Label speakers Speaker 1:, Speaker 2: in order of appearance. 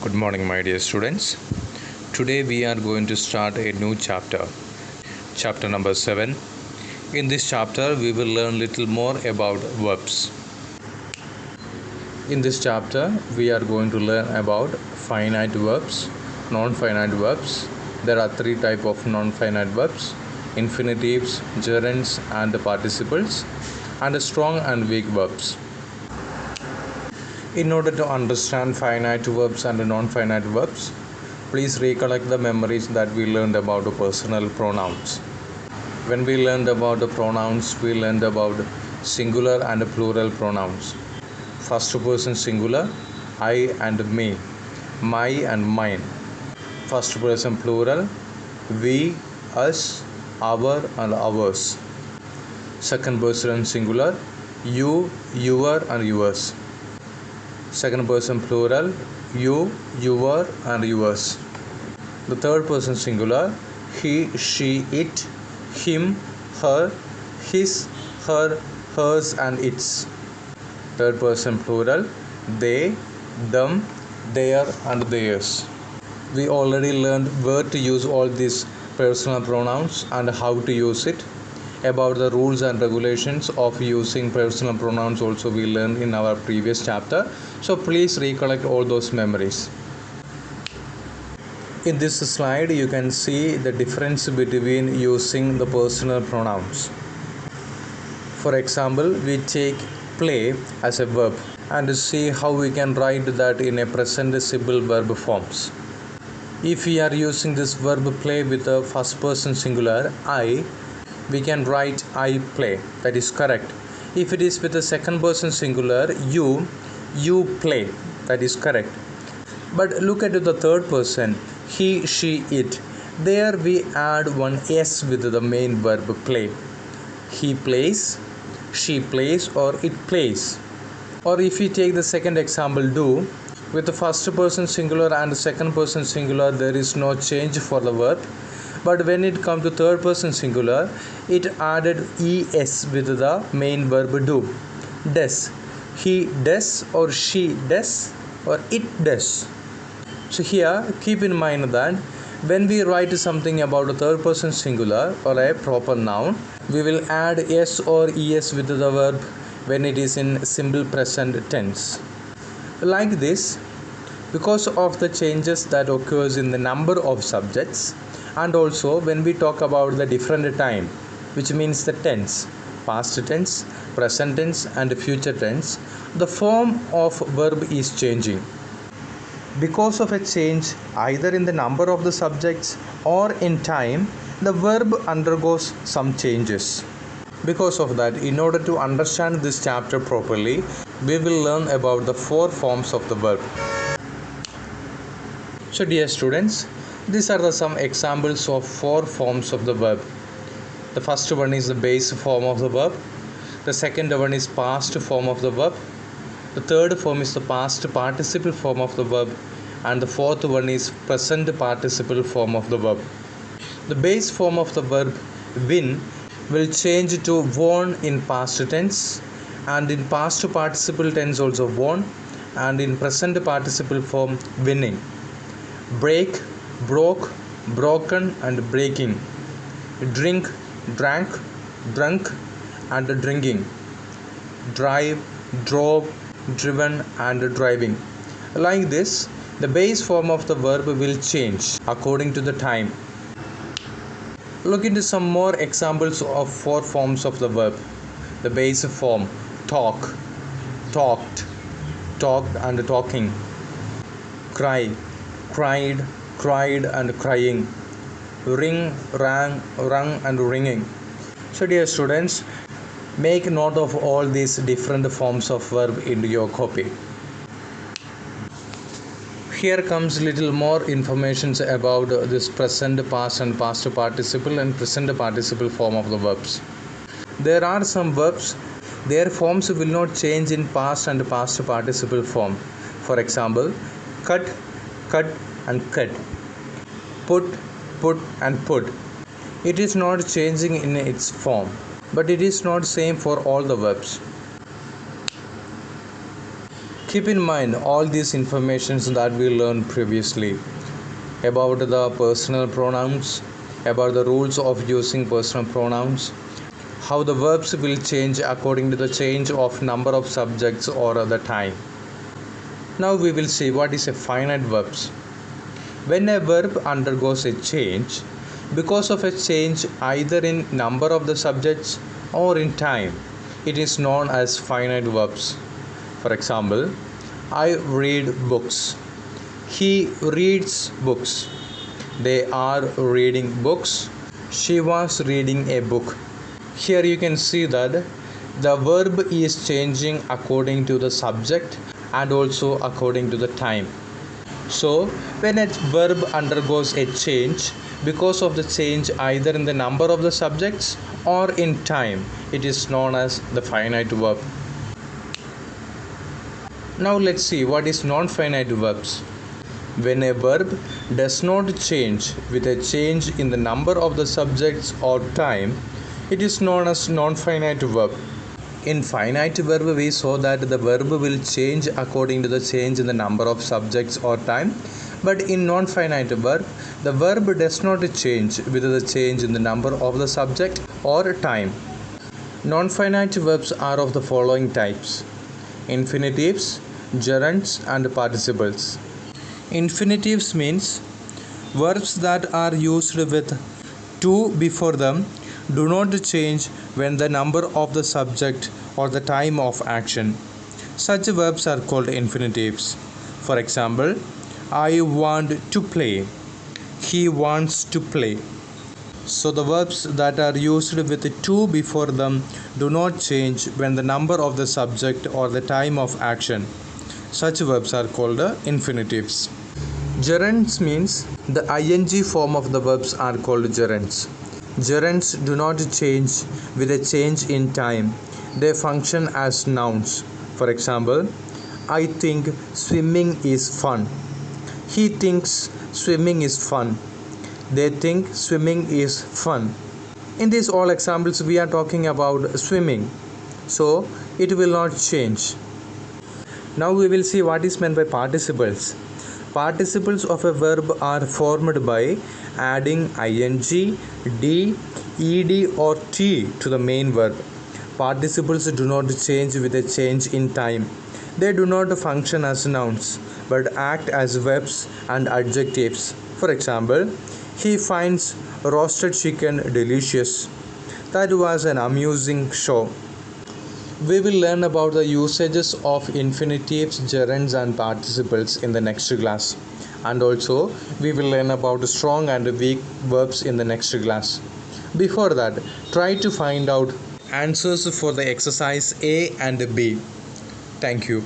Speaker 1: Good morning, my dear students. Today we are going to start a new chapter, chapter number 7. In this chapter, we will learn little more about verbs. In this chapter, we are going to learn about finite verbs, non-finite verbs. There are three types of non-finite verbs: infinitives, gerunds, and participles, and strong and weak verbs. In order to understand finite verbs and non-finite verbs, please recollect the memories that we learned about the personal pronouns. When we learned about the pronouns, we learned about singular and plural pronouns. First person singular, I and me, my and mine. First person plural, we, us, our and ours. Second person singular, you, your and yours. Second person plural, you, your and yours. The third person singular, he, she, it, him, her, his, her, hers and its. Third person plural, they, them, their and theirs. We already learned where to use all these personal pronouns and how to use it. About the rules and regulations of using personal pronouns also we learned in our previous chapter. So please recollect all those memories. In this slide you can see the difference between using the personal pronouns. For example, we take play as a verb and see how we can write that in a present simple verb forms. If we are using this verb play with the first person singular, I, we can write I play. That is correct. If it is with the second person singular, you play. That is correct. But look at the third person, he, she, it. There we add one s with the main verb play. He plays, she plays, or it plays. Or if we take the second example, do, with the first person singular and the second person singular, there is no change for the verb. But when it comes to third person singular, it added es with the main verb do. Does. He does, or she does, or it does. So here keep in mind that when we write something about a third person singular or a proper noun, we will add s or es with the verb when it is in simple present tense. Like this, because of the changes that occurs in the number of subjects, and also when we talk about the different time, which means the tense, past tense, present tense and future tense, the form of verb is changing. Because of a change either in the number of the subjects or in time, the verb undergoes some changes. Because of that, in order to understand this chapter properly, we will learn about the four forms of the verb. So dear students, these are some examples of four forms of the verb. The first one is the base form of the verb. The second one is past form of the verb. The third form is the past participle form of the verb. And the fourth one is present participle form of the verb. The base form of the verb win will change to won in past tense, and in past participle tense also won, and in present participle form winning. Break, broke, broken and breaking. Drink, drank, drunk and drinking. Drive, drove, driven and driving. Like this, the base form of the verb will change according to the time. Look into some more examples of four forms of the verb. The base form: talk, talked, talked and talking. Cry, cried, cried and crying. Ring, rang, rung and ringing. So dear students, make note of all these different forms of verb into your copy. Here comes little more information about this present, past and past participle and present participle form of the verbs. There are some verbs, their forms will not change in past and past participle form. For example, cut, cut and cut. Put, put and put. It is not changing in its form, but it is not same for all the verbs. Keep in mind all these informations that we learned previously about the personal pronouns, about the rules of using personal pronouns, how the verbs will change according to the change of number of subjects or the time. Now we will see what is a finite verbs. When a verb undergoes a change because of a change either in number of the subjects or in time, it is known as finite verbs. For example, I read books. He reads books. They are reading books. She was reading a book. Here you can see that the verb is changing according to the subject and also according to the time. So, when a verb undergoes a change because of the change either in the number of the subjects or in time, it is known as the finite verb. Now let's see what is non-finite verbs. When a verb does not change with a change in the number of the subjects or time, it is known as non-finite verb. In finite verb, we saw that the verb will change according to the change in the number of subjects or time. But in non-finite verb, the verb does not change with the change in the number of the subject or time. Non-finite verbs are of the following types: infinitives, gerunds, and participles. Infinitives means verbs that are used with to before them do not change when the number of the subject or the time of action. Such verbs are called infinitives. For example, I want to play. He wants to play. So the verbs that are used with to before them do not change when the number of the subject or the time of action. Such verbs are called infinitives. Gerunds means the ing form of the verbs are called gerunds. Gerunds do not change with a change in time. They function as nouns. For example, I think swimming is fun. He thinks swimming is fun. They think swimming is fun. In these all examples, we are talking about swimming. So, it will not change. Now we will see what is meant by participles. Participles of a verb are formed by adding ing, d, ed or t to the main verb. Participles do not change with a change in time. They do not function as nouns but act as verbs and adjectives. For example, he finds roasted chicken delicious. That was an amusing show. We will learn about the usages of infinitives, gerunds and participles in the next class. And also, we will learn about strong and weak verbs in the next class. Before that, try to find out answers for the exercise A and B. Thank you.